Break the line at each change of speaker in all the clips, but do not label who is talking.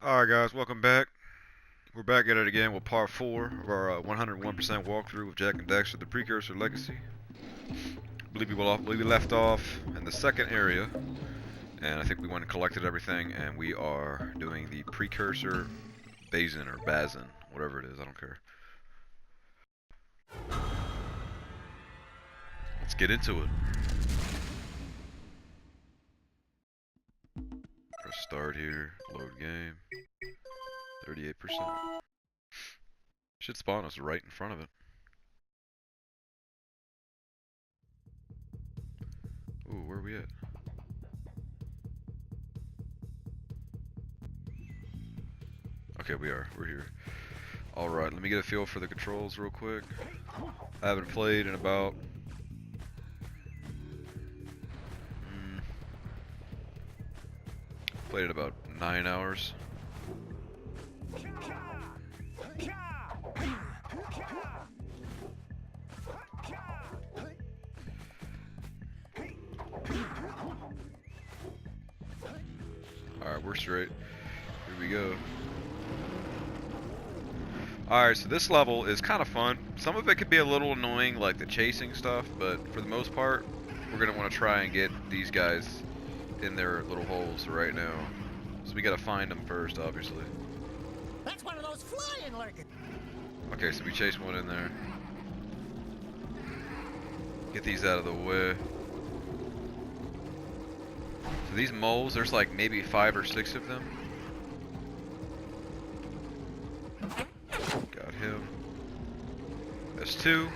Alright guys, welcome back. We're back at it again with part 4 of our 101% walkthrough of Jak and Daxter, the Precursor Legacy. I believe we left off in the second area, and I think we went and collected everything, and we are doing the Precursor Bazin, or Bazin, whatever it is, I don't care. Let's get into it. Press start here, load game, 38%. Should spawn us right in front of it. Ooh, where are we at? Okay, we're here. Alright, let me get a feel for the controls real quick. I haven't played in about... played it about 9 hours. Alright, we're straight. Here we go. Alright, so this level is kind of fun. Some of it could be a little annoying, like the chasing stuff, but for the most part, we're going to want to try and get these guys in their little holes right now. So we got to find them first, obviously.
That's one of those flying lurking.
Okay, so we chase one in there. Get these out of the way. So these moles, there's like maybe 5 or 6 of them. Got him. That's 2.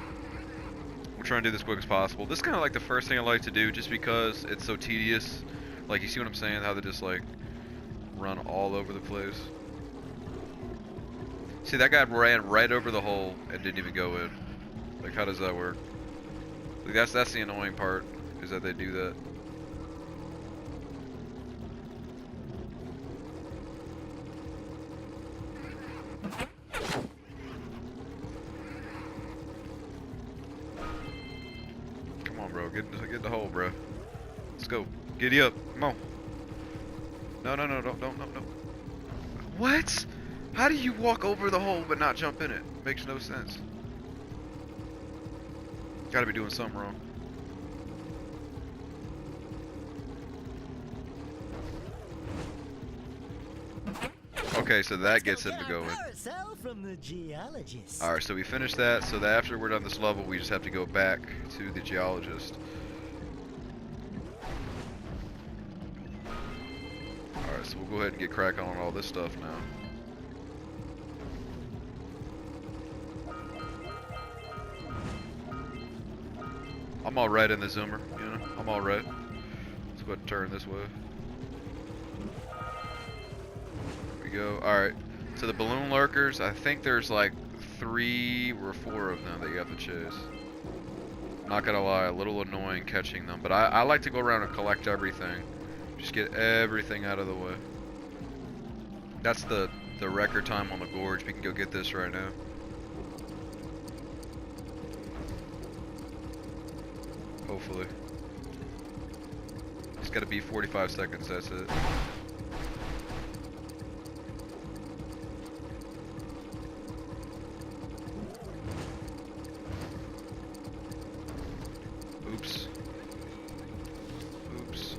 We're trying to do this quick as possible. This is kind of like the first thing I like to do just because it's so tedious. Like, you see what I'm saying? How they just like run all over the place. See, that guy ran right over the hole and didn't even go in. Like, how does that work? Like, that's the annoying part, is that they do that. Come on, bro. Get in the hole, bro. Let's go. Giddy up. Come on. No, don't. What? How do you walk over the hole but not jump in it? Makes no sense. Gotta be doing something wrong. Okay, so that gets him to go in. Alright, so we finished that, so that after we're done this level, we just have to go back to the geologist. Alright, so we'll go ahead and get cracking on all this stuff now. I'm all right in the zoomer, you know? I'm all right. Let's go ahead and turn this way. There we go. Alright, so the balloon lurkers, I think there's like 3 or 4 of them that you have to chase. Not gonna lie, a little annoying catching them, but I like to go around and collect everything. Just get everything out of the way. That's the record time on the gorge. We can go get this right now. Hopefully. It's gotta be 45 seconds, that's it. Oops. Oops.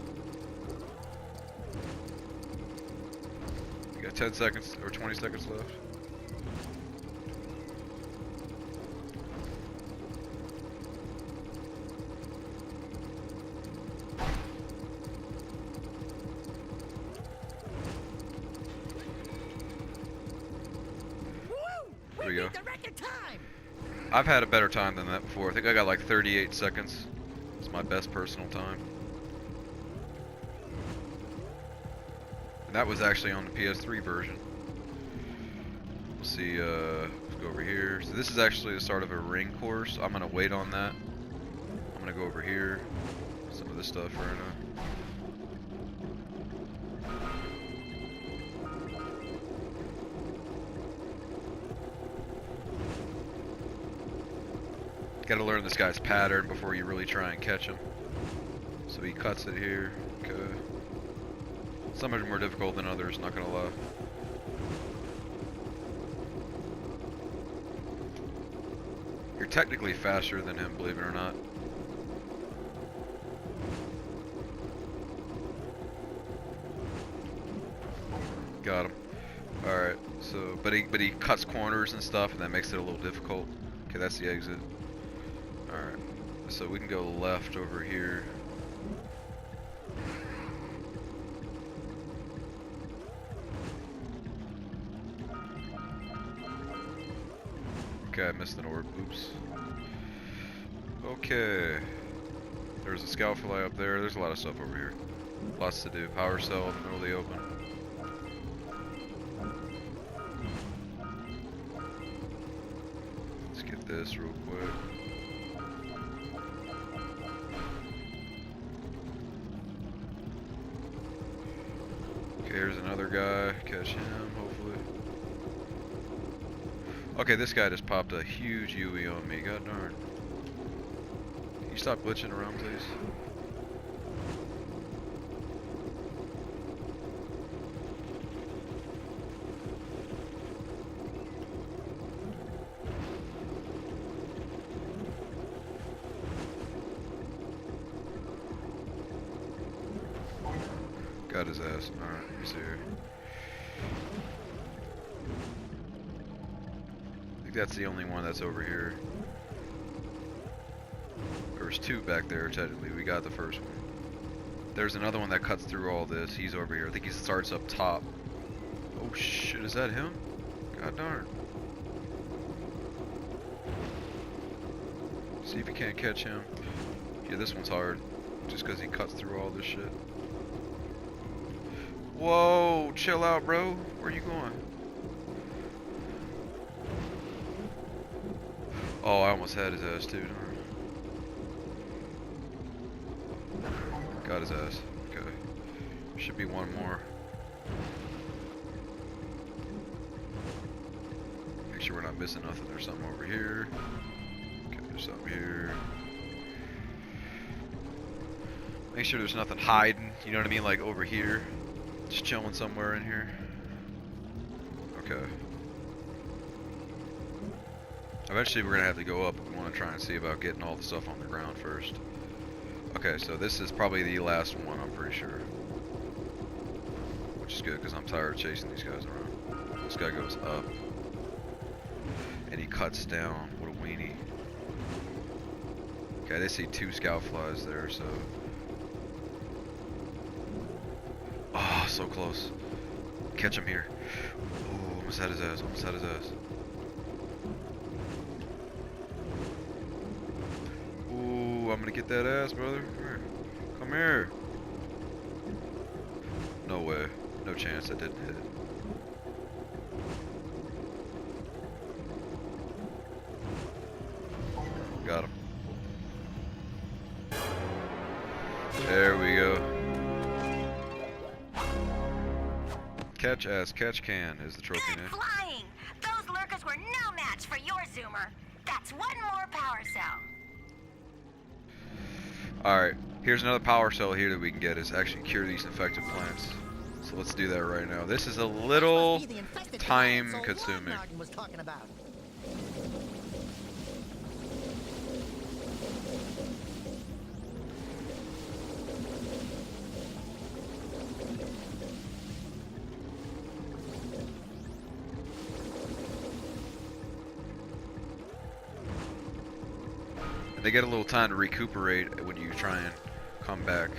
We got 10 seconds or 20 seconds left. There we go. I've had a better time than that before. I think I got like 38 seconds. It's my best personal time. And that was actually on the PS3 version. We'll see, let's go over here. So this is actually the start of a ring course. I'm gonna wait on that. I'm gonna go over here. Some of this stuff right now. Gotta learn this guy's pattern before you really try and catch him. So he cuts it here. Okay. Some are more difficult than others, not gonna lie. You're technically faster than him, believe it or not. Got him. Alright, so but he cuts corners and stuff, and that makes it a little difficult. Okay, that's the exit. Alright. So we can go left over here. Okay, I missed an orb. Oops. Okay. There's a scout fly up there. There's a lot of stuff over here. Lots to do. Power cell in the middle of the open. Let's get this real quick. Okay, here's another guy. Catch him, hopefully. Okay, this guy just popped a huge UE on me. God darn. Can you stop glitching around, please? Got his ass. Alright, he's here. I think that's the only one that's over here. There's two back there, technically. We got the first one. There's another one that cuts through all this. He's over here. I think he starts up top. Oh shit, is that him? God darn. See if you can't catch him. Yeah, this one's hard. Just because he cuts through all this shit. Whoa, chill out, bro. Where you going? Oh, I almost had his ass too. Got his ass. Okay. Should be one more. Make sure we're not missing nothing. There's something over here. Okay, there's something here. Make sure there's nothing hiding. You know what I mean? Like over here. Just chilling somewhere in here. Okay. Eventually we're gonna have to go up. We want to try and see about getting all the stuff on the ground first. Okay, so this is probably the last one, I'm pretty sure. Which is good, because I'm tired of chasing these guys around. This guy goes up. And he cuts down. What a weenie. Okay, they see two scout flies there, so... Oh, so close. Catch him here. Ooh, almost had his ass, almost had his ass. Ooh, I'm gonna get that ass, brother. Come here. Come here. No way. No chance that didn't hit. Got him. There we go. Catch as catch can is the trophy name.
Good flying! Those lurkers were no match for your zoomer. That's one more power cell.
Alright, here's another power cell here that we can get is actually cure these infected plants. So let's do that right now. This is a little time consuming.
Was talking about.
They get a little time to recuperate when you try and come back.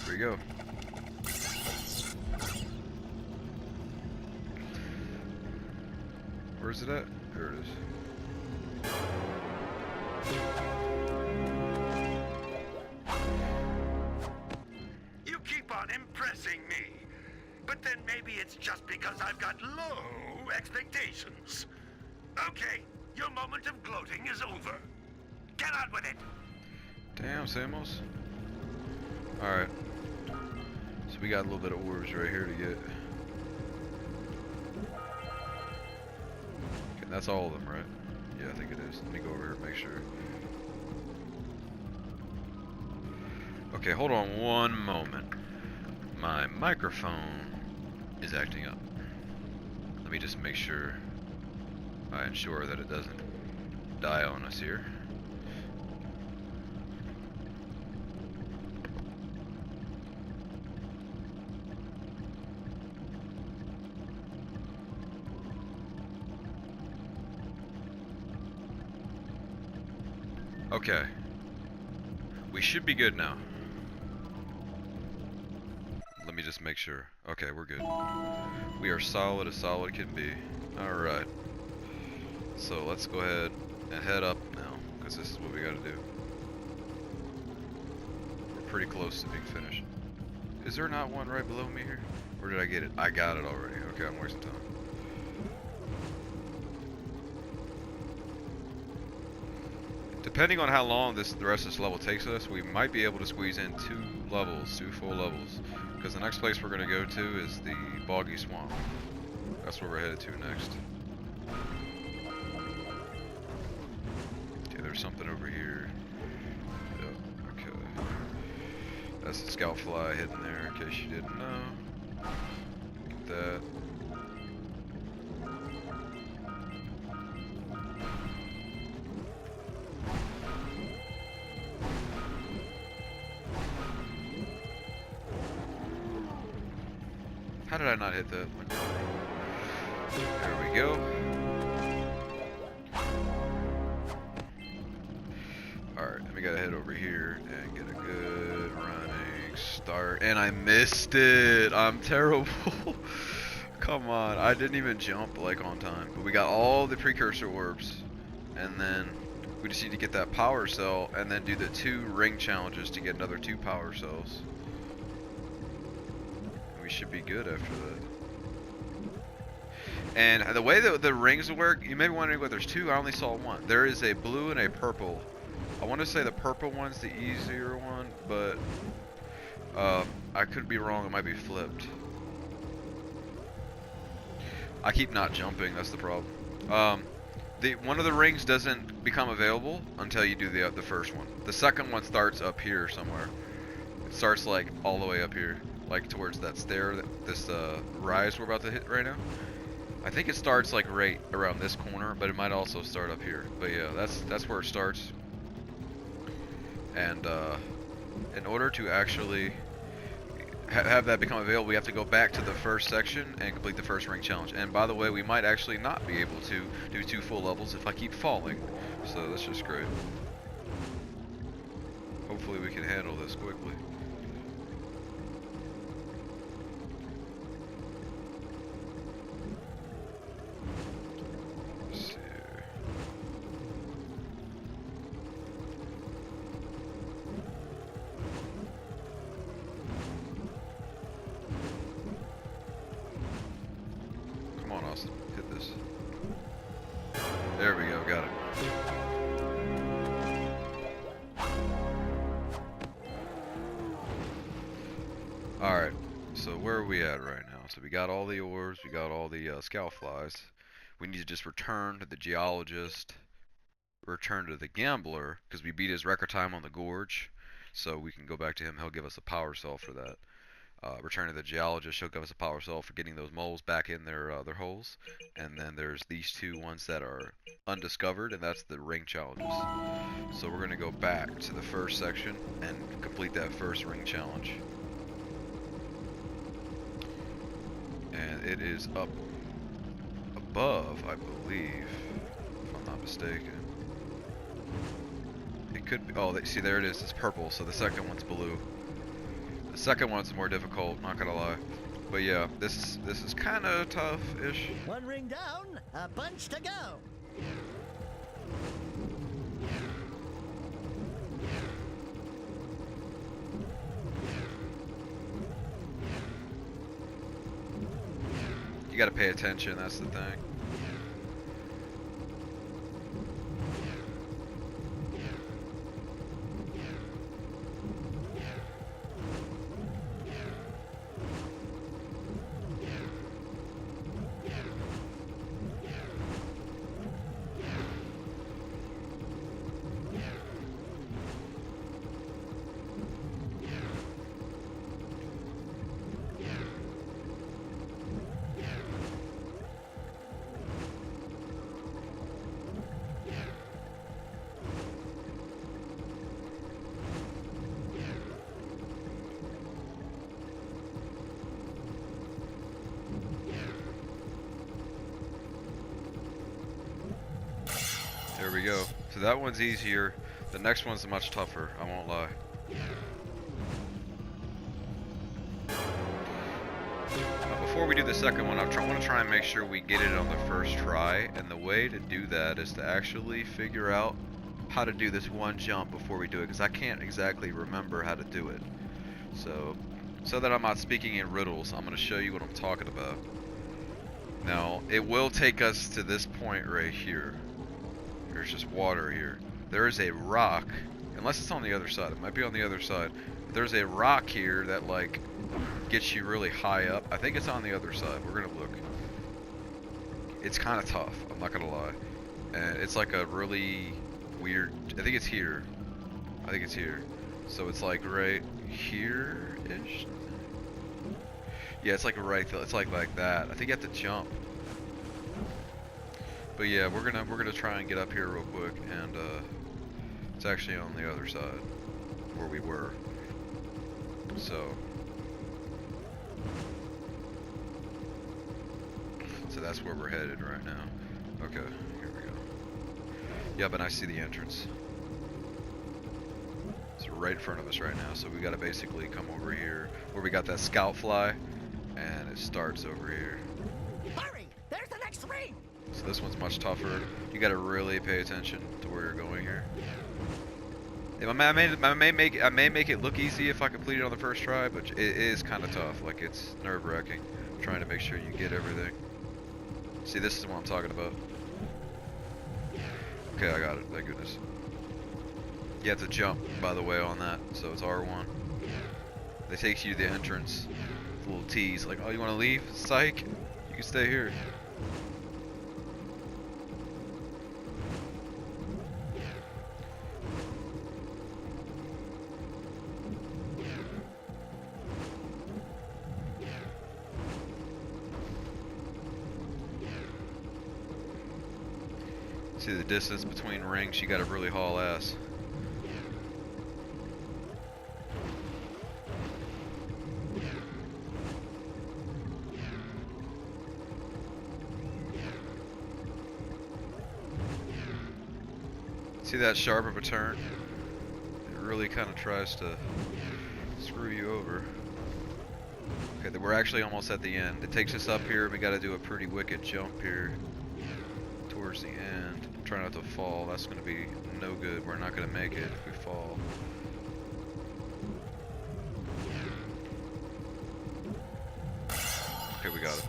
Here we go. Where's it at? There it is.
impressing me. But then maybe it's just because I've got low expectations. Okay, your moment of gloating is over. Get on with it.
Damn, Samus. Alright. So we got a little bit of orbs right here to get. Okay, that's all of them, right? Yeah, I think it is. Let me go over here and make sure. Okay, hold on one moment. My microphone is acting up. Let me just make sure I ensure that it doesn't die on us here. Okay. We should be good now. Let me just make sure. Okay, we're good. We are solid as solid can be. Alright. So let's go ahead and head up now, because this is what we gotta do. We're pretty close to being finished. Is there not one right below me here? Or did I get it? I got it already. Okay, I'm wasting time. Depending on how long the rest of this level takes us, we might be able to squeeze in 2 full levels. Because the next place we're going to go to is the Boggy Swamp. That's where we're headed to next. Okay, there's something over here. Yep, okay. That's the scout fly hidden there, in case you didn't know. Get that. How did I not hit that one? There we go. Alright, we gotta head over here and get a good running start. And I missed it! I'm terrible. Come on, I didn't even jump like on time. But we got all the precursor orbs. And then we just need to get that power cell and then do the 2 ring challenges to get another 2 power cells. We should be good after that. And the way that the rings work, you may be wondering, well, there's 2, I only saw 1. There is a blue and a purple. I want to say the purple one's the easier one, but I could be wrong, it might be flipped. I keep not jumping, that's the problem. One of the rings doesn't become available until you do the first one. The second one starts up here somewhere. It starts like all the way up here. Like towards that stair, this rise we're about to hit right now. I think it starts like right around this corner, but it might also start up here. But yeah, that's where it starts. And in order to actually have that become available, we have to go back to the first section and complete the first ring challenge. And by the way, we might actually not be able to do 2 full levels if I keep falling. So that's just great. Hopefully we can handle this quickly. Hit this. There we go, got it. Alright, so where are we at right now? So we got all the orbs, we got all the scout flies. We need to just return to the geologist, return to the gambler, because we beat his record time on the gorge. So we can go back to him, he'll give us a power cell for that. Return to the geologist, she'll give us a power cell for getting those moles back in their holes. And then there's these 2 ones that are undiscovered, and that's the ring challenges. So we're going to go back to the first section and complete that first ring challenge. And it is up above, I believe, if I'm not mistaken. It could be, oh, see there it is, it's purple, so the second one's blue. The second one's more difficult, not gonna lie. But yeah, this is kind of tough-ish.
1 ring down, a bunch to go.
You gotta pay attention, that's the thing. There we go. So that one's easier. The next one's much tougher, I won't lie. Before we do the second one, I want to try and make sure we get it on the first try, and the way to do that is to actually figure out how to do this one jump before we do it, because I can't exactly remember how to do it. So that I'm not speaking in riddles, I'm going to show you what I'm talking about. Now, it will take us to this point right here. There's just water here. There is a rock, unless it's on the other side. It might be on the other side. But there's a rock here that like gets you really high up. I think it's on the other side. We're gonna look. It's kind of tough. I'm not gonna lie. And it's like a really weird. I think it's here. I think it's here. So it's like right here-ish. Yeah, it's like right. It's like that. I think you have to jump. But yeah, we're gonna try and get up here real quick, and it's actually on the other side where we were. So that's where we're headed right now. Okay, here we go. Yep, and I see the entrance. It's right in front of us right now, so we gotta basically come over here where we got that scout fly, and it starts over here.
Hurry! There's the next ring!
So this one's much tougher. You gotta really pay attention to where you're going here. Yeah, I may make it look easy if I complete it on the first try, but it is kind of tough. Like, it's nerve-wracking trying to make sure you get everything. See, this is what I'm talking about. Okay, I got it. Thank goodness. You have to jump, by the way, on that. So it's R1. They take you to the entrance. It's a little tease, like, oh, you want to leave? Psych. You can stay here. See the distance between rings, you gotta really haul ass. See that sharp of a turn? It really kind of tries to screw you over. Okay, we're actually almost at the end. It takes us up here, we gotta do a pretty wicked jump here towards the end. Try not to fall. That's going to be no good. We're not going to make it if we fall. Okay, we got it.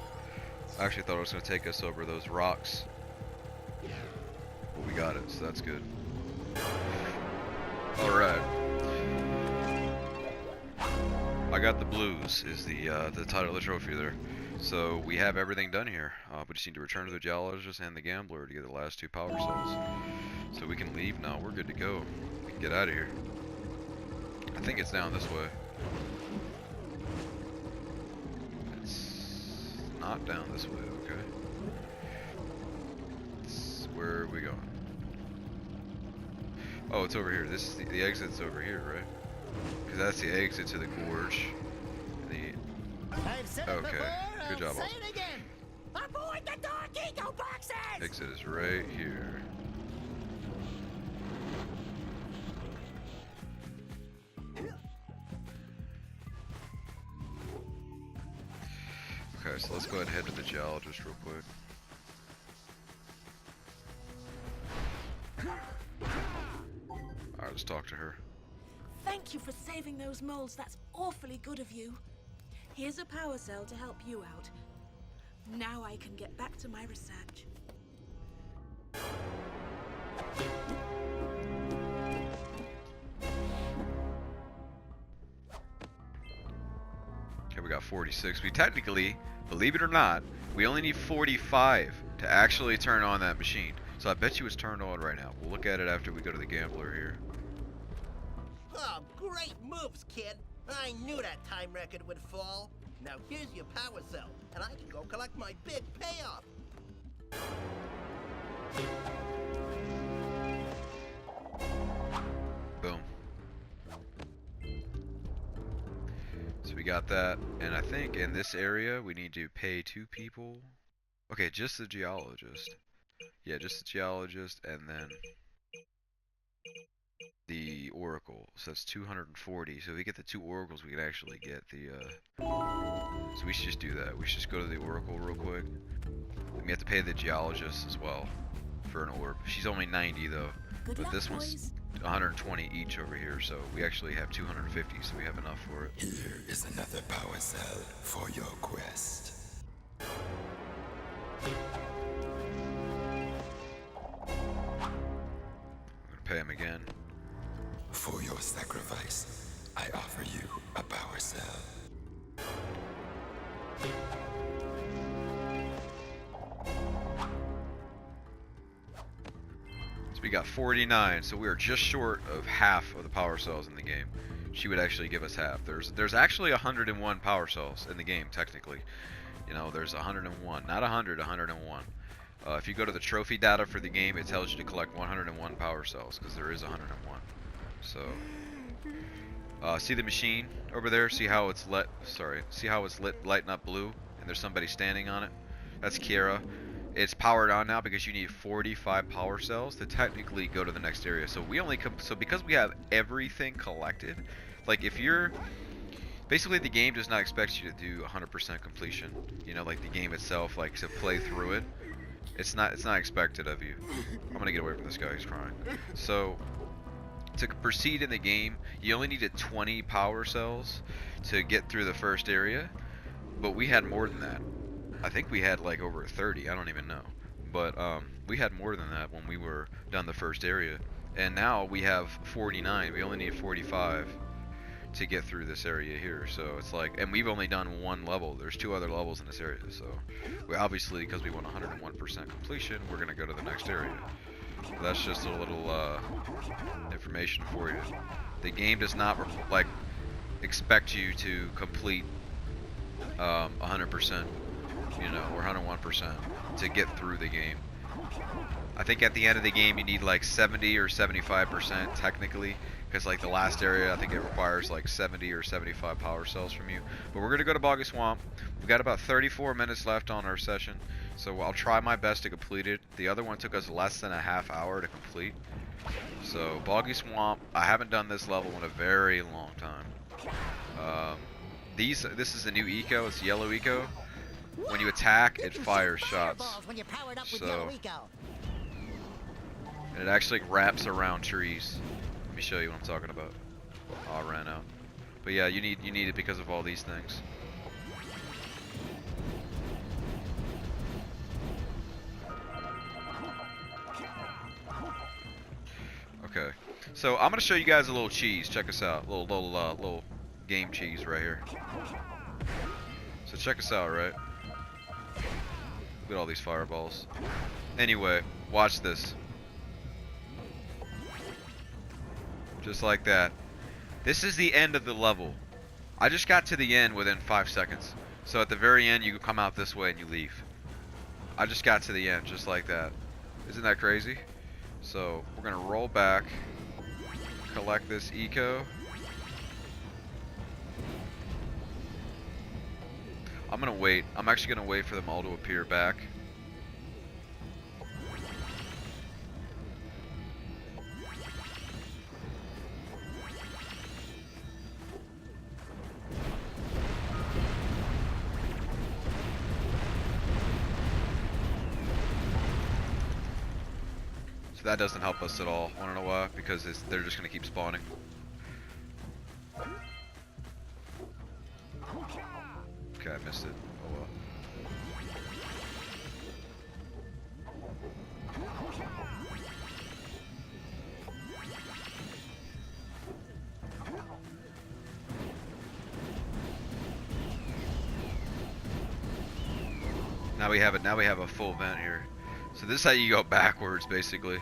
I actually thought it was going to take us over those rocks, but we got it, so that's good. Alright. I got the blues is the title of the trophy there. So we have everything done here. We just need to return to the geologist and the gambler to get the last 2 power cells. So we can leave now. We're good to go. We can get out of here. I think it's down this way. It's not down this way, okay. Where are we going? Oh, it's over here. This is the exit's over here, right? Because that's the exit to the gorge.
I've said it before,
Good job,
I'll say
Austin.
it again. Avoid the dark eco boxes!
Exit is right here. Okay, so let's go ahead and head to the geologist real quick. Alright, let's talk to her.
Thank you for saving those moles. That's awfully good of you. Here's a power cell to help you out. Now I can get back to my research.
Okay, we got 46. We technically, believe it or not, we only need 45 to actually turn on that machine. So I bet you it's turned on right now. We'll look at it after we go to the gambler here.
Oh, great moves, kid. I knew that time record would fall. Now here's your power cell, and I can go collect my big payoff.
Boom. So we got that, and I think in this area we need to pay 2 people. Okay, just the geologist. Yeah, just the geologist, and then the oracle. So that's 240. So if we get the 2 oracles, we can actually get the. So we should just do that. We should just go to the oracle real quick. And we have to pay the geologist as well for an orb. She's only 90 though,
Good
but
luck,
this one's
boys.
120 each over here. So we actually have 250. So we have enough for it.
Here is another power cell for your quest.
I'm gonna pay him again.
For your sacrifice, I offer you a power cell.
So we got 49, so we are just short of half of the power cells in the game. She would actually give us half. There's actually 101 power cells in the game, technically. You know, there's 101, not 100, 101. If you go to the trophy data for the game, it tells you to collect 101 power cells, because there is 101. So, see the machine over there? See how it's lit? Sorry, see how it's lit, lighting up blue, and there's somebody standing on it? That's Kiera. It's powered on now because you need 45 power cells to technically go to the next area. So we only so because we have everything collected, like if you're basically the game does not expect you to do 100% completion. You know, like the game itself, like to play through it. It's not expected of you. I'm gonna get away from this guy. He's crying. So to proceed in the game, you only needed 20 power cells to get through the first area, but we had more than that. I think we had like over 30, I don't even know. But we had more than that when we were done the first area. And now we have 49, we only need 45 to get through this area here. So it's like, and we've only done 1 level. There's 2 other levels in this area. So we obviously, because we want 101% completion, we're gonna go to the next area. So that's just a little information for you. The game does not like expect you to complete 100%. You know, or 101% to get through the game. I think at the end of the game you need like 70 or 75% technically, because like the last area I think it requires like 70 or 75 power cells from you. But we're gonna go to Boggy Swamp. We've got about 34 minutes left on our session, so I'll try my best to complete it. The other one took us less than a half hour to complete. So Boggy Swamp, I haven't done this level in a very long time. This is a new eco. It's yellow eco. When you attack, it fires shots. So, and it actually wraps around trees. Let me show you what I'm talking about. Oh, I ran out. But yeah, you need it because of all these things. Okay, so I'm gonna show you guys a little cheese. Check us out, little game cheese right here. So check us out, right? Look at all these fireballs. Anyway, watch this. Just like that. This is the end of the level. I just got to the end within 5 seconds. So at the very end, you come out this way and you leave. I just got to the end, just like that. Isn't that crazy? So we're gonna roll back, collect this eco. I'm gonna wait. I'm actually gonna wait for them all to appear back. So that doesn't help us at all. Wanna know why? Because they're just gonna keep spawning. Okay, I missed it. Oh well. Now we have it. Now we have a full vent here. So this is how you go backwards, basically.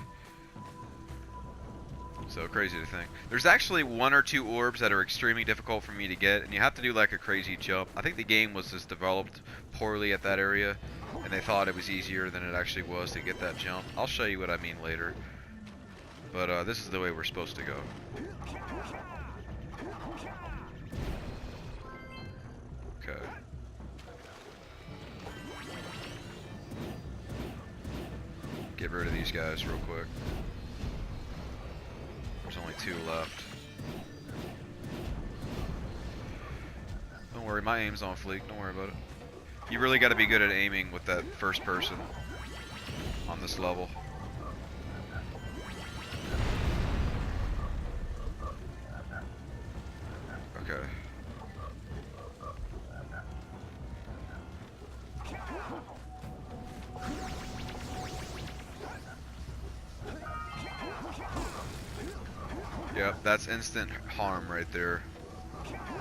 So crazy to think. There's actually 1 or 2 orbs that are extremely difficult for me to get, and you have to do like a crazy jump. I think the game was just developed poorly at that area, and they thought it was easier than it actually was to get that jump. I'll show you what I mean later. But this is the way we're supposed to go. Okay. Get rid of these guys real quick. There's only 2 left. Don't worry, my aim's on fleek. Don't worry about it. You really got to be good at aiming with that first person on this level. Okay. Yep, that's instant harm right there.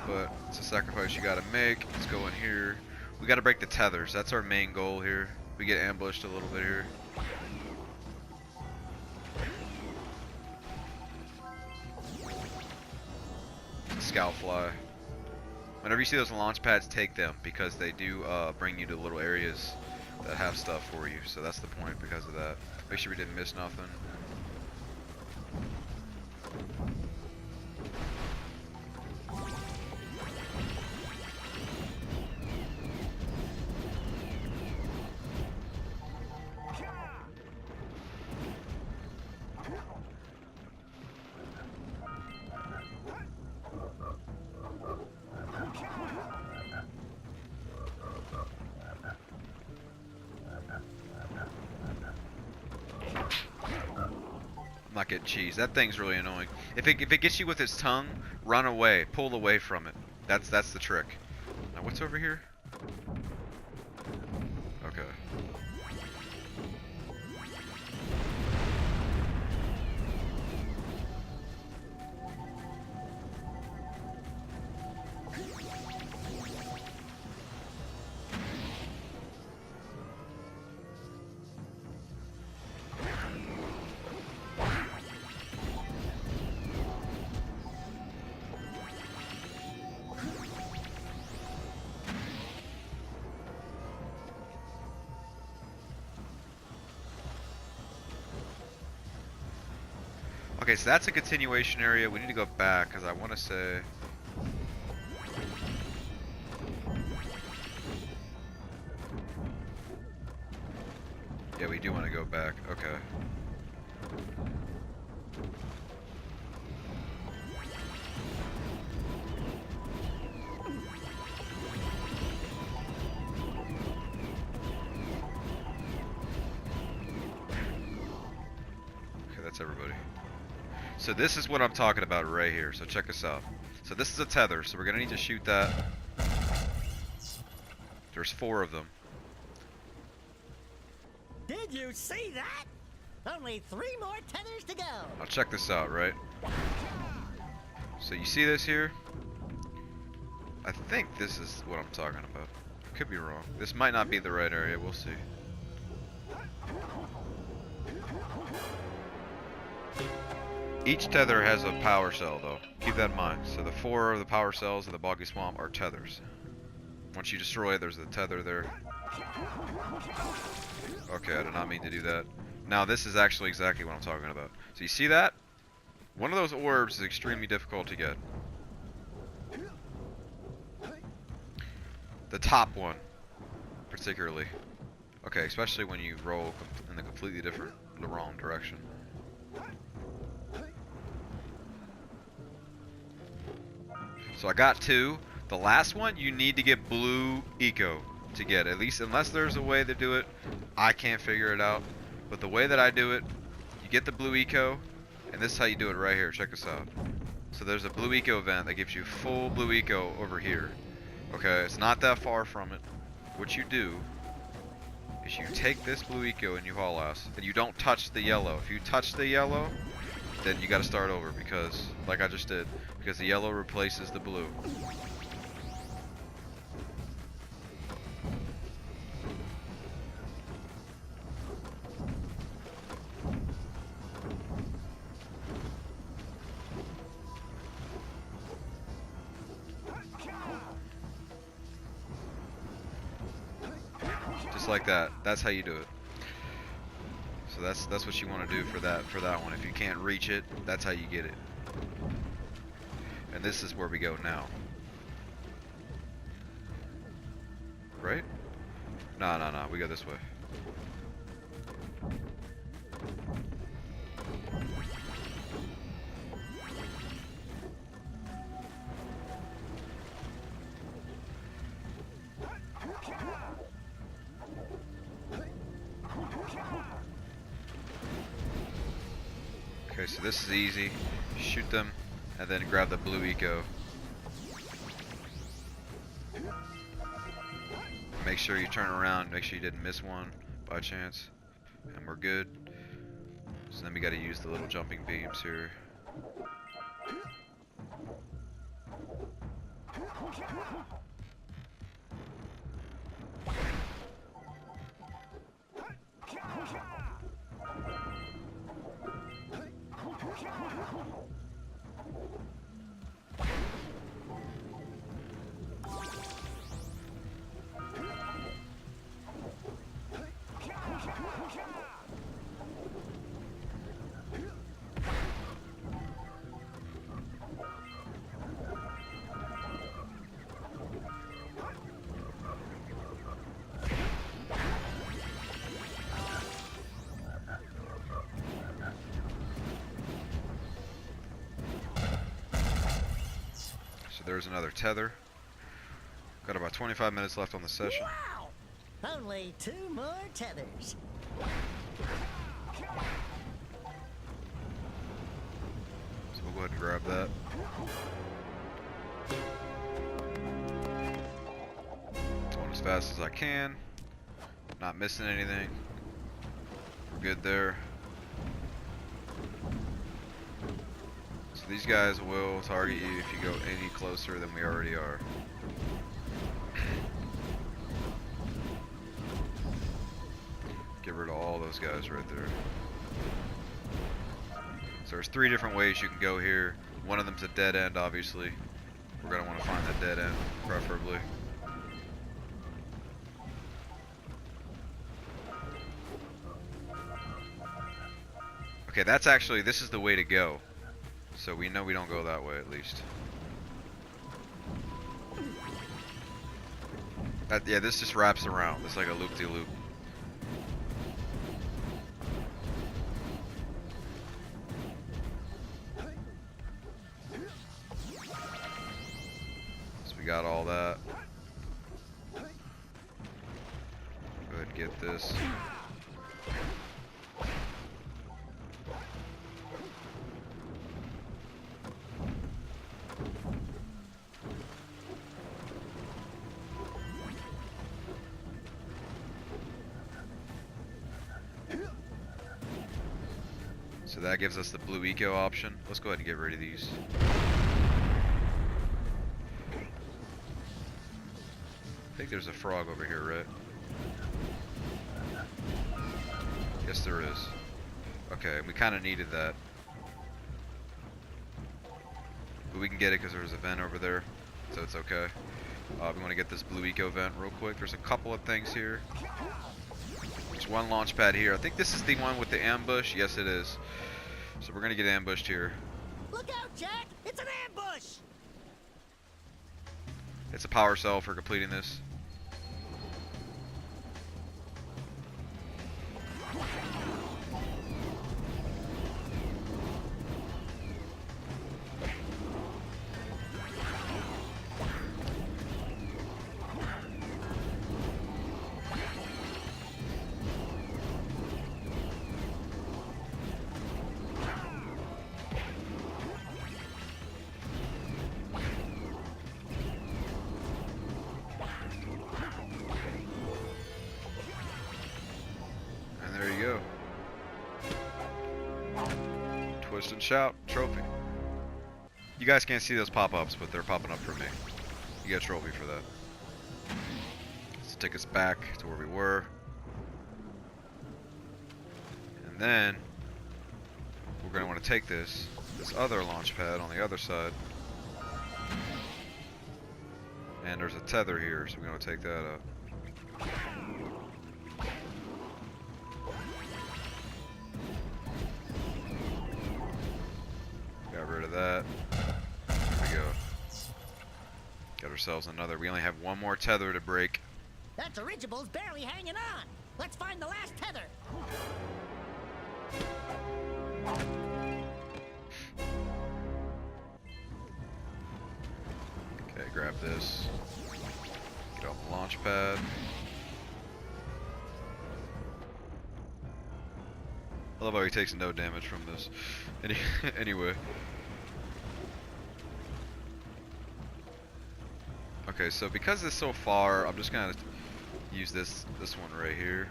But it's a sacrifice you gotta make. Let's go in here. We gotta break the tethers. That's our main goal here. We get ambushed a little bit here. Scout fly. Whenever you see those launch pads, take them because they do bring you to little areas that have stuff for you. So that's the point because of that. Make sure we didn't miss nothing. I'm not getting cheese. That thing's really annoying. If it gets you with its tongue, run away. Pull away from it. That's the trick. Now what's over here? Okay. Okay, so that's a continuation area. We need to go back because I want to say. Yeah, we do want to go back. Okay. Okay, that's everybody. So this is what I'm talking about right here. So check this out. So this is a tether. So we're gonna need to shoot that. There's 4 of them.
Did you see that? Only 3 more tethers to go.
Now check this out, right? So you see this here? I think this is what I'm talking about. I could be wrong. This might not be the right area. We'll see. Each tether has a power cell though. Keep that in mind. So the 4 of the power cells in the boggy swamp are tethers. Once you destroy it, there's a tether there. Okay, I did not mean to do that. Now this is actually exactly what I'm talking about. So you see that? One of those orbs is extremely difficult to get. The top one, particularly. Okay, especially when you roll in the completely different, the wrong direction. So I got 2. The last one, you need to get blue eco to get. At least, unless there's a way to do it, I can't figure it out. But the way that I do it, you get the blue eco, and this is how you do it right here. Check this out. So there's a blue eco event that gives you full blue eco over here. Okay, it's not that far from it. What you do is you take this blue eco and you haul ass, and you don't touch the yellow. If you touch the yellow, then you got to start over because, like I just did, because the yellow replaces the blue. Just like that. That's how you do it. So that's what you want to do for that one. If you can't reach it, that's how you get it. And this is where we go now. Right? No, no, no. We go this way. Okay, so this is easy. Shoot them, and then grab the blue eco. Make sure you turn around, make sure you didn't miss one by chance. And we're good. So then we gotta use the little jumping beams here. So there's another tether. Got about 25 minutes left on the session.
Wow! Only 2 more tethers.
So we'll go ahead and grab that. Going as fast as I can. Not missing anything. We're good there. So these guys will target you if you go any closer than we already are. Get rid of all those guys right there. So there's 3 different ways you can go here. One of them's a dead end, obviously. We're gonna want to find that dead end, preferably. Okay, that's actually, this is the way to go. So we know we don't go that way, at least. Yeah, this just wraps around. It's like a loop-de-loop. So we got all that. Go ahead and get this. So that gives us the blue eco option. Let's go ahead and get rid of these. I think there's a frog over here, right? Yes, there is. Okay, we kind of needed that. But we can get it because there's a vent over there, so it's okay. We want to get this blue eco vent real quick. There's a couple of things here. There's one launch pad here. I think this is the one with the ambush. Yes, it is. So we're gonna get ambushed here.
Look out, Jack! It's an ambush!
It's a power cell for completing this. Twist and shout, trophy. You guys can't see those pop-ups, but they're popping up for me. You get a trophy for that. This will take us back to where we were. And then, we're going to want to take this other launch pad on the other side. And there's a tether here, so we're going to take that up. ourselves another. We only have one more tether to break.
That dirigible's barely hanging on. Let's find the last tether.
Okay, grab this. Get off the launch pad. I love how he takes no damage from this. Anyway. Okay, so because it's so far, I'm just gonna use this one right here.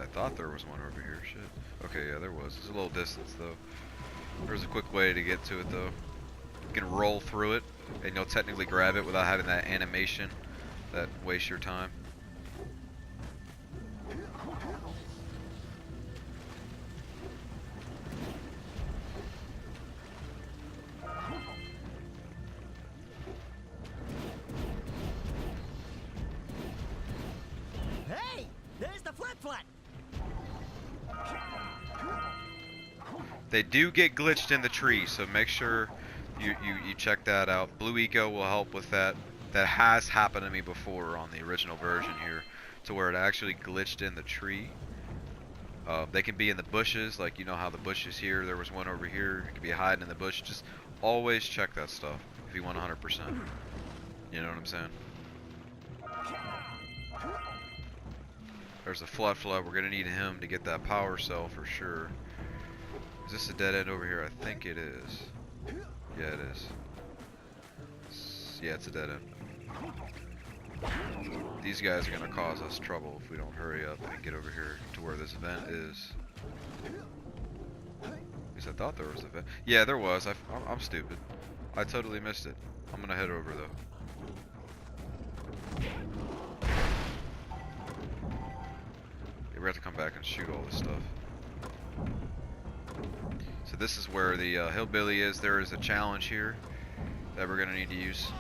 I thought there was one over here. Shit. Okay, yeah, there was. It's a little distance though. There's a quick way to get to it though. You can roll through it, and you'll technically grab it without having that animation that wastes your time.
Hey, there's the flat.
They do get glitched in the tree, so make sure you check that out. Blue Eco will help with that. That has happened to me before on the original version here, to where it actually glitched in the tree. They can be in the bushes, like you know how the bushes here, there was one over here, it could be hiding in the bush. Just always check that stuff if you want 100%. You know what I'm saying? There's a flood. We're gonna need him to get that power cell for sure. Is this a dead end over here? I think it is. Yeah, it is. Yeah, it's a dead end. These guys are gonna cause us trouble if we don't hurry up and get over here to where this vent is. At least I thought there was a vent. Yeah, there was. I'm stupid. I totally missed it. I'm gonna head over though. Yeah, we have to come back and shoot all this stuff. So this is where the hillbilly is. There is a challenge here that we're gonna need to use.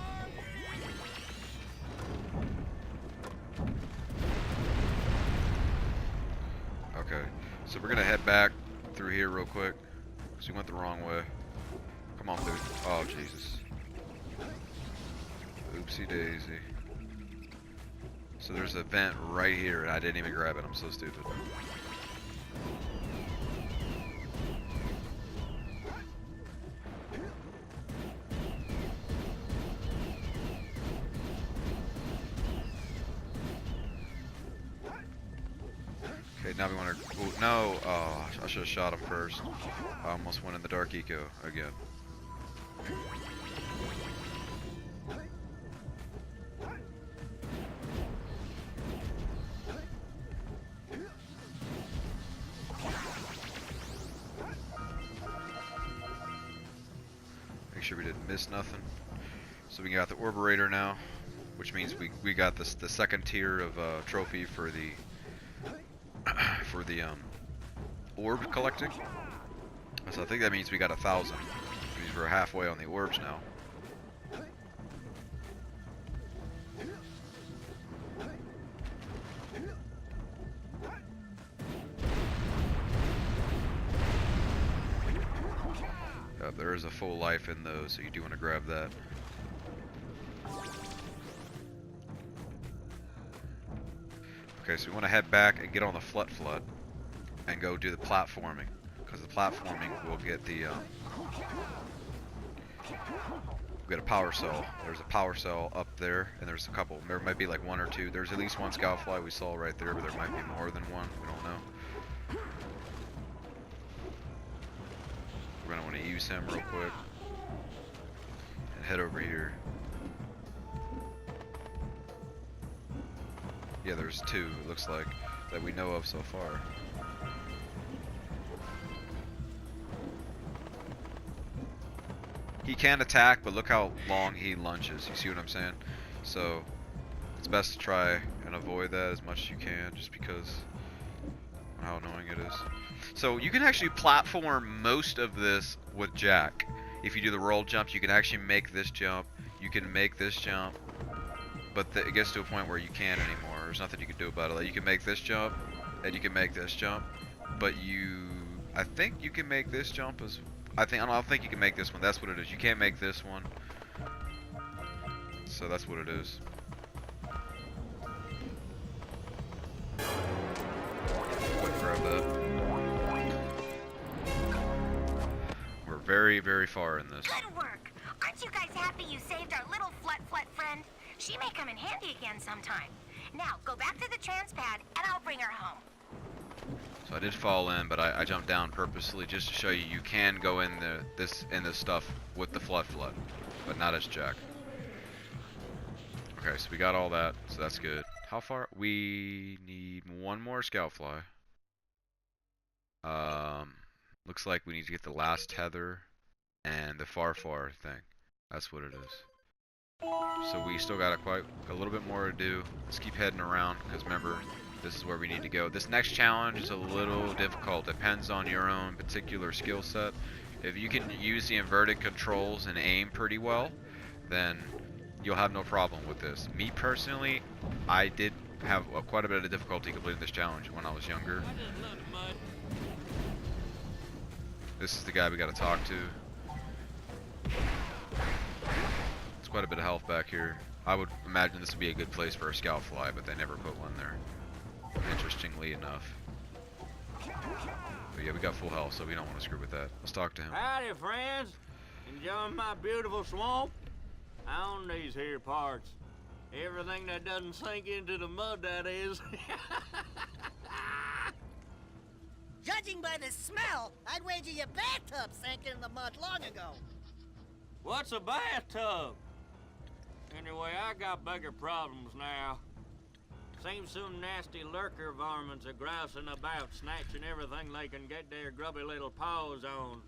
Okay, so we're gonna head back through here real quick, because we went the wrong way. Come on, dude. Oh, Jesus. Oopsie daisy. So there's a vent right here, and I didn't even grab it. I'm so stupid. Okay, now we want to. Oh, no! Oh, I should have shot him first. I almost went in the dark eco again. Make sure we didn't miss nothing. So we got the Orberator now, which means we got this the second tier of trophy for the orb collecting. So I think that means we got 1,000. Because we're halfway on the orbs now. There is a full life in those, so you do want to grab that. Okay, so we want to head back and get on the flood and go do the platforming, because the platforming will get the we'll get a power cell. There's a power cell up there, and there's a couple. There might be like one or two. There's at least one scoutfly we saw right there, but there might be more than one. We don't know. We're gonna want to use him real quick and head over here. Yeah, there's two, it looks like, that we know of so far. He can attack, but look how long he lunges. You see what I'm saying? So it's best to try and avoid that as much as you can, just because of how annoying it is. So you can actually platform most of this with Jak. If you do the roll jumps, you can actually make this jump. You can make this jump. But it gets to a point where you can't anymore. There's nothing you can do about it. Like, you can make this jump, and you can make this jump, but I think you can make this jump as, I don't think you can make this one. That's what it is. You can't make this one, so that's what it is. Quick grab that. We're very, very far in this.
Good work. Aren't you guys happy you saved our little flut friend? She may come in handy again sometime. Now, go back to the transpad, and I'll bring her home.
So I did fall in, but I jumped down purposely just to show you you can go in this stuff with the flut, but not as Jak. Okay, so we got all that, so that's good. How far? We need one more scout fly. Looks like we need to get the last tether and the far thing. That's what it is. So we still got a little bit more to do. Let's keep heading around, because remember, this is where we need to go. This next challenge is a little difficult. Depends on your own particular skill set. If you can use the inverted controls and aim pretty well, then you'll have no problem with this. Me personally, I did have quite a bit of difficulty completing this challenge when I was younger. This is the guy we got to talk to. It's quite a bit of health back here. I would imagine this would be a good place for a scout fly, but they never put one there, interestingly enough. But yeah, we got full health, so we don't want to screw with that. Let's talk to him.
Howdy, friends. Enjoying my beautiful swamp? I own these here parts. Everything that doesn't sink into the mud, that is.
Judging by the smell, I'd wager your bathtub sank in the mud long ago.
What's a bathtub? Anyway, I got bigger problems now. Seems some nasty lurker varmints are grousing about, snatching everything they can get their grubby little paws on,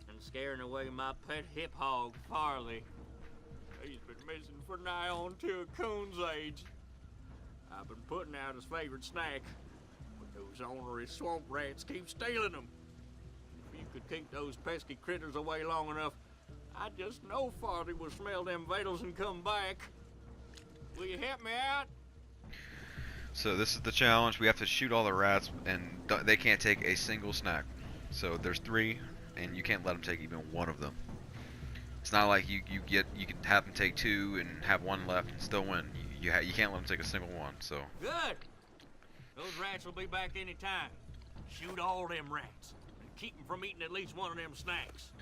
and scaring away my pet hip hog, Farley. He's been missing for nigh on to a coon's age. I've been putting out his favorite snack, but those ornery swamp rats keep stealing them. If you could keep those pesky critters away long enough, I just know Farley will smell them vitals and come back. Will you help me out?
So this is the challenge. We have to shoot all the rats, and they can't take a single snack. So there's 3, and you can't let them take even one of them. It's not like you can have them take 2 and have 1 left and still win. You can't let them take a single one. So
Good. Those rats will be back any time. Shoot all them rats, and keep them from eating at least one of them snacks.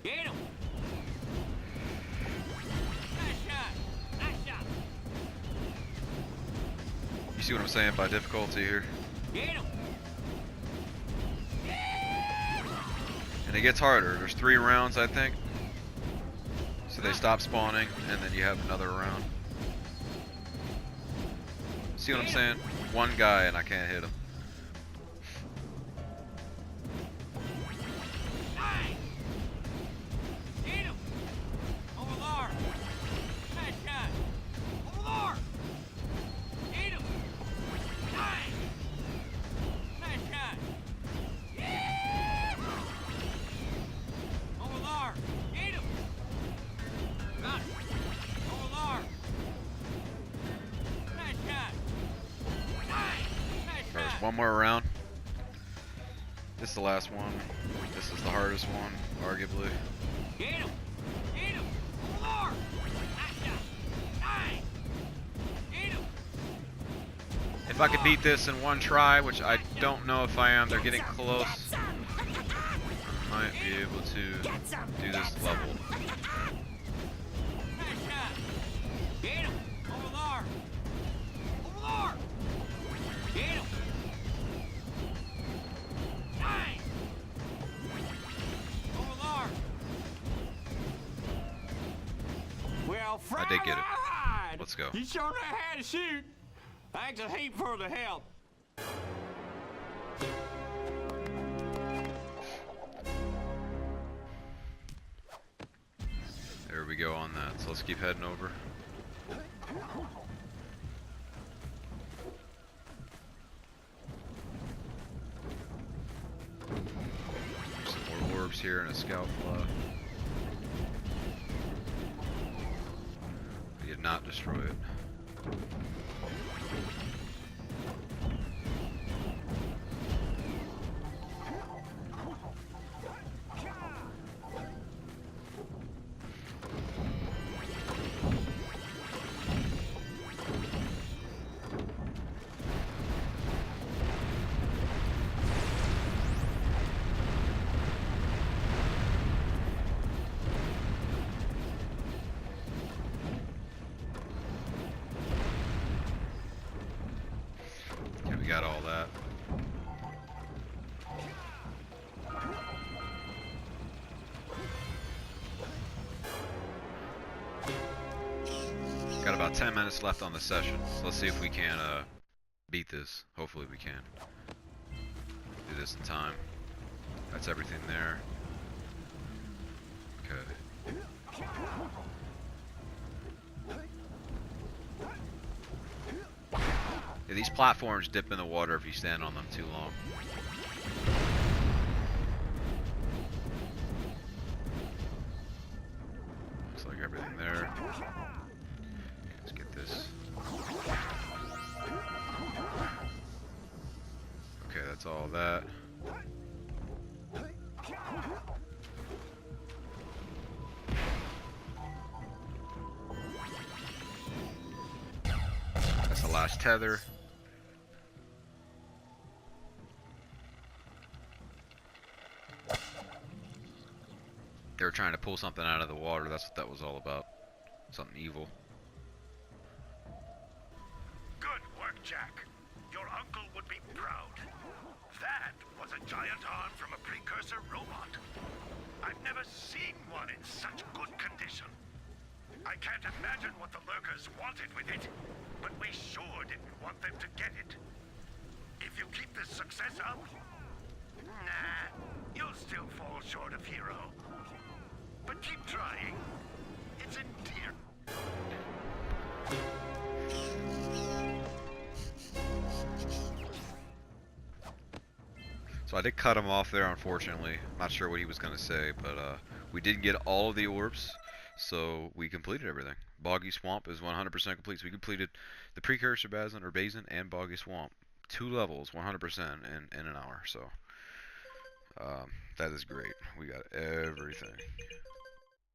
Get him! Nice shot! Nice shot!
you see what I'm saying by difficulty here?
Get him!
And it gets harder. There's 3 rounds, I think. So they stop spawning, and then you have another round. See what I'm saying? One guy, and I can't hit him.
Nice! Get him! Over there! Nice shot! Over there! Get him! Nice! Nice shot! Yeah! Over there! Get him! Got it! Over there! Nice shot! Nice! Nice
There's
shot!
one more round. This is the last one. This is the hardest one, arguably.
Get him! Get him! Over there! Nice shot! Nice! Get him!
If I could beat this in 1 try, which I don't know if I am, they're getting close. I might be able to do this level.
Nice shot! Get him! Over there! Over there! Get him! Nice! Over there! Well,
I did get it.
fried!
Let's go.
You sure know how to shoot. Thanks a heap for the help.
There we go on that. So let's keep heading over. Some more orbs here and a scout fly. We did not destroy it. got all that. Got about 10 minutes left on the session. So let's see if we can beat this. Hopefully we can. Do this in time. That's everything there. Okay. Yeah, these platforms dip in the water if you stand on them too long. Looks like everything there. Let's get this. Okay, that's all that. That's the last tether. They were trying to pull something out of the water. That's what that was all about. Something evil.
Good work, Jack. Your uncle would be proud. That was a giant arm from a Precursor robot. I've never seen one in such good condition. I can't imagine what the lurkers wanted with it, but we sure didn't want them to get it. If you keep this success up, nah, you'll still fall short of hero. But keep trying. It's endearing.
So I did cut him off there, unfortunately. Not sure what he was going to say, but we did get all of the orbs, so we completed everything. Boggy Swamp is 100% complete, so we completed the Precursor Basin and Boggy Swamp. 2 levels, 100% in an hour, so that is great. We got everything.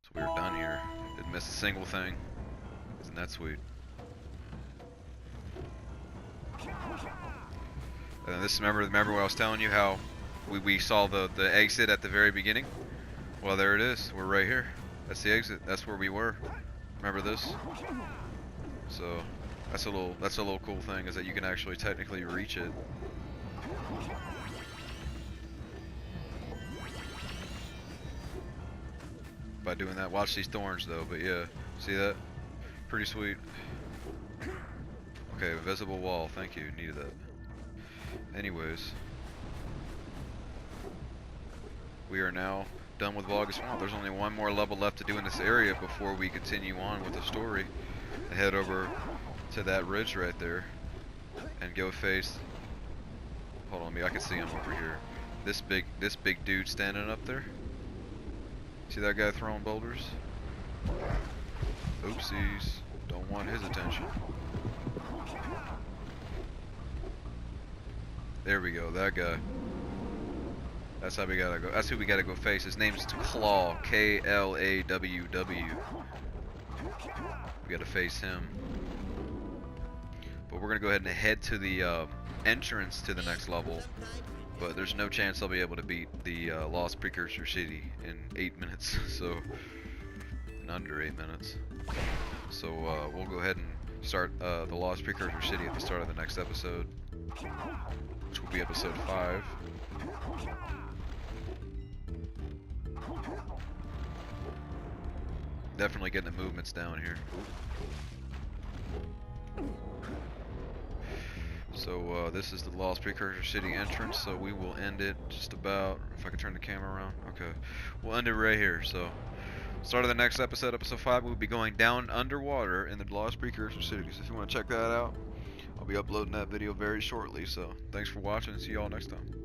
So we were done here. Didn't miss a single thing. Isn't that sweet? And then this, remember what I was telling you, how we saw the exit at the very beginning? Well, there it is. We're right here. That's the exit. That's where we were. Remember this? So that's a little cool thing, is that you can actually technically reach it. By doing that. Watch these thorns though, but yeah. See that? Pretty sweet. Okay, invisible wall. Thank you. Needed that. Anyways, we are now done with Boggy Swamp. There's only one more level left to do in this area before we continue on with the story. And head over to that ridge right there and go face. Hold on, I can see him over here. This big dude standing up there. See that guy throwing boulders? Oopsies. Don't want his attention. There we go, that guy. That's how we gotta go. That's who we gotta go face. His name's Claw, K-L-A-W-W. We gotta face him. But we're gonna go ahead and head to the entrance to the next level. But there's no chance I'll be able to beat the Lost Precursor City in 8 minutes. So, in under 8 minutes. So we'll go ahead and start the Lost Precursor City at the start of the next episode, which will be episode 5. Definitely getting the movements down here. So this is the Lost Precursor City entrance, so we will end it just about, if I can turn the camera around, okay. We'll end it right here, so start of the next episode, episode 5, we'll be going down underwater in the Lost Precursor City. So if you want to check that out, I'll be uploading that video very shortly, so thanks for watching and see y'all next time.